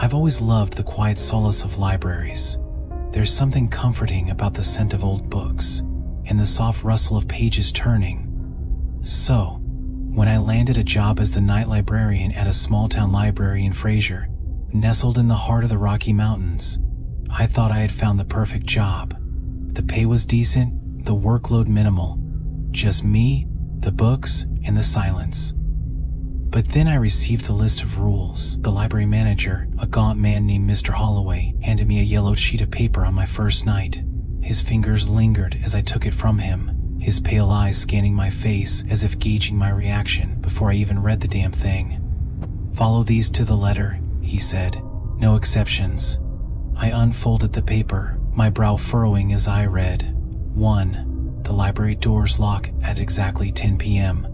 I've always loved the quiet solace of libraries. There's something comforting about the scent of old books and the soft rustle of pages turning. So, when I landed a job as the night librarian at a small-town library in Fraser, nestled in the heart of the Rocky Mountains, I thought I had found the perfect job. The pay was decent, the workload minimal. Just me, the books, and the silence. But then I received the list of rules. The library manager, a gaunt man named Mr. Holloway, handed me a yellowed sheet of paper on my first night. His fingers lingered as I took it from him, his pale eyes scanning my face as if gauging my reaction before I even read the damn thing. "Follow these to the letter," he said. "No exceptions." I unfolded the paper, my brow furrowing as I read. 1. The library doors lock at exactly 10 p.m.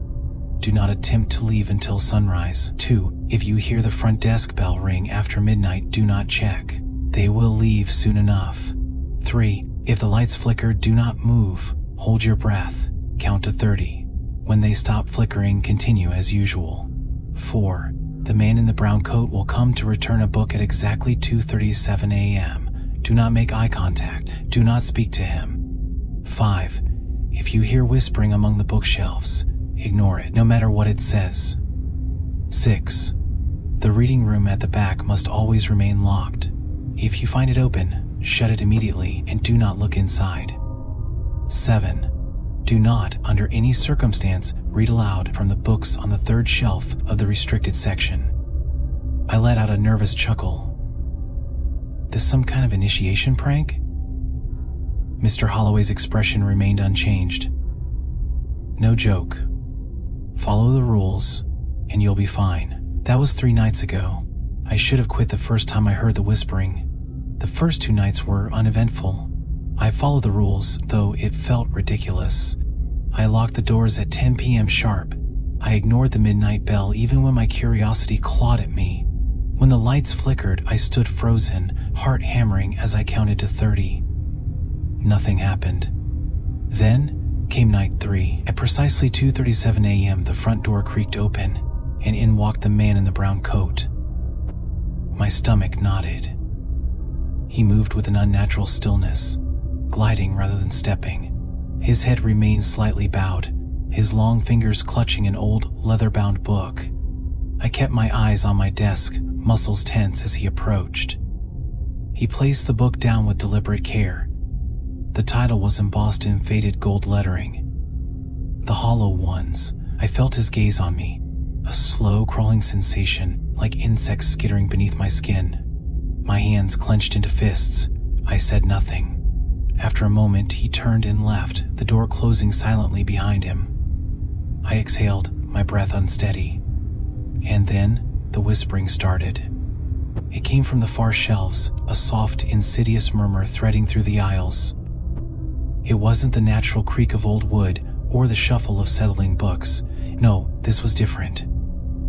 Do not attempt to leave until sunrise. 2. If you hear the front desk bell ring after midnight, do not check. They will leave soon enough. 3. If the lights flicker, do not move. Hold your breath. Count to 30. When they stop flickering, continue as usual. 4. The man in the brown coat will come to return a book at exactly 2:37 a.m. Do not make eye contact. Do not speak to him. 5. If you hear whispering among the bookshelves, ignore it, no matter what it says. 6. The reading room at the back must always remain locked. If you find it open, shut it immediately and do not look inside. 7. Do not, under any circumstance, read aloud from the books on the third shelf of the restricted section. I let out a nervous chuckle. This some kind of initiation prank? Mr. Holloway's expression remained unchanged. No joke. Follow the rules, and you'll be fine. That was 3 nights ago. I should have quit the first time I heard the whispering. The first 2 nights were uneventful. I followed the rules, though it felt ridiculous. I locked the doors at 10 p.m. sharp. I ignored the midnight bell even when my curiosity clawed at me. When the lights flickered, I stood frozen, heart hammering as I counted to 30. Nothing happened. Then came night 3. At precisely 2:37 a.m., the front door creaked open, and in walked the man in the brown coat. My stomach knotted. He moved with an unnatural stillness, gliding rather than stepping. His head remained slightly bowed, his long fingers clutching an old, leather-bound book. I kept my eyes on my desk, muscles tense as he approached. He placed the book down with deliberate care. The title was embossed in faded gold lettering. The Hollow Ones. I felt his gaze on me, a slow crawling sensation, like insects skittering beneath my skin. My hands clenched into fists. I said nothing. After a moment, he turned and left, the door closing silently behind him. I exhaled, my breath unsteady. And then, the whispering started. It came from the far shelves, a soft, insidious murmur threading through the aisles. It wasn't the natural creak of old wood or the shuffle of settling books. No, this was different.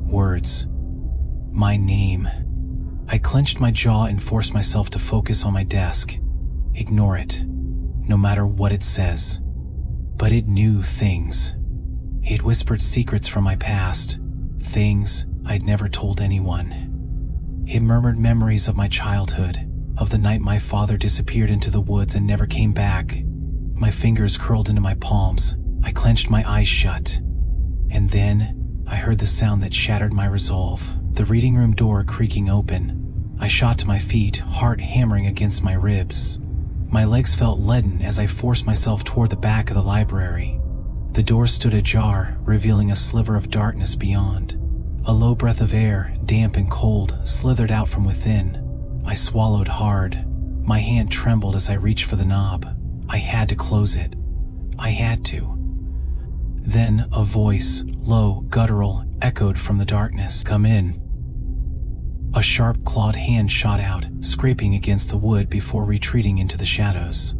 Words. My name. I clenched my jaw and forced myself to focus on my desk. Ignore it, no matter what it says. But it knew things. It whispered secrets from my past, things I'd never told anyone. It murmured memories of my childhood, of the night my father disappeared into the woods and never came back. My fingers curled into my palms. I clenched my eyes shut. And then, I heard the sound that shattered my resolve. The reading room door creaking open. I shot to my feet, heart hammering against my ribs. My legs felt leaden as I forced myself toward the back of the library. The door stood ajar, revealing a sliver of darkness beyond. A low breath of air, damp and cold, slithered out from within. I swallowed hard. My hand trembled as I reached for the knob. I had to close it. I had to. Then a voice, low, guttural, echoed from the darkness. "Come in." A sharp clawed hand shot out, scraping against the wood before retreating into the shadows.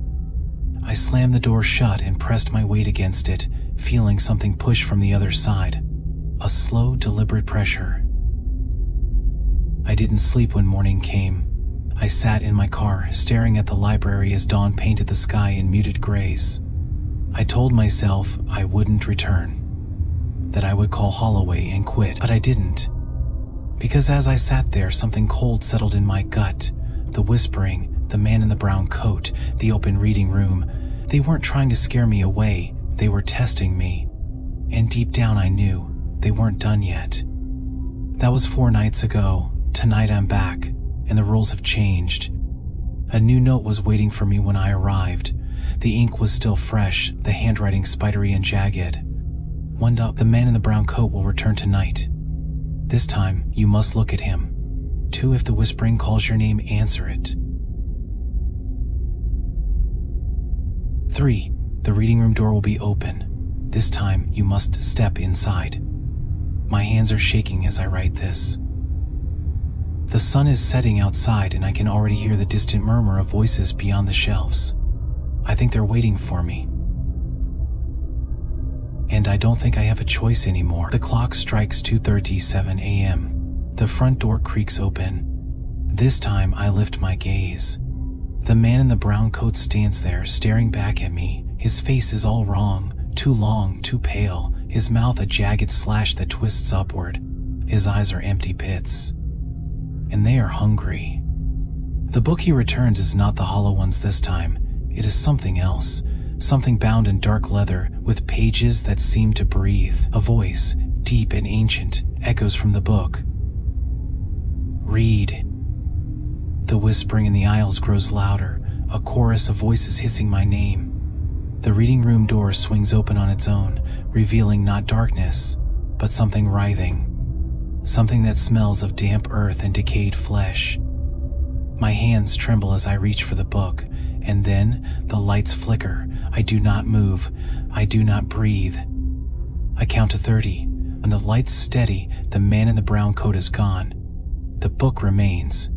I slammed the door shut and pressed my weight against it, feeling something push from the other side. A slow, deliberate pressure. I didn't sleep when morning came. I sat in my car, staring at the library as dawn painted the sky in muted grays. I told myself I wouldn't return, that I would call Holloway and quit, but I didn't. Because as I sat there, something cold settled in my gut. The whispering, the man in the brown coat, the open reading room, they weren't trying to scare me away, they were testing me. And deep down I knew they weren't done yet. That was 4 nights ago. Tonight I'm back, and the rules have changed. A new note was waiting for me when I arrived. The ink was still fresh, the handwriting spidery and jagged. 1. The man in the brown coat will return tonight. This time, you must look at him. 2. If the whispering calls your name, answer it. 3. The reading room door will be open. This time, you must step inside. My hands are shaking as I write this. The sun is setting outside and I can already hear the distant murmur of voices beyond the shelves. I think they're waiting for me. And I don't think I have a choice anymore. The clock strikes 2:37 a.m. The front door creaks open. This time I lift my gaze. The man in the brown coat stands there staring back at me. His face is all wrong, too long, too pale, his mouth a jagged slash that twists upward. His eyes are empty pits. And they are hungry. The book he returns is not the hollow ones this time. It is something else, something bound in dark leather with pages that seem to breathe. A voice, deep and ancient, echoes from the book. Read. The whispering in the aisles grows louder, a chorus of voices hissing my name. The reading room door swings open on its own, revealing not darkness, but something writhing. Something that smells of damp earth and decayed flesh. My hands tremble as I reach for the book, and then the lights flicker. I do not move. I do not breathe. I count to 30. When the lights steady, the man in the brown coat is gone. The book remains,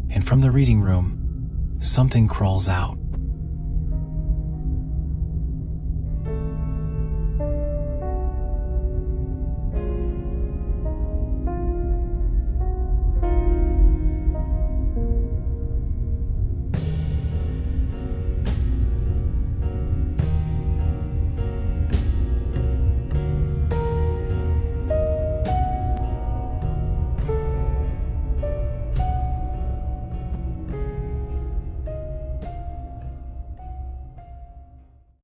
and from the reading room, something crawls out.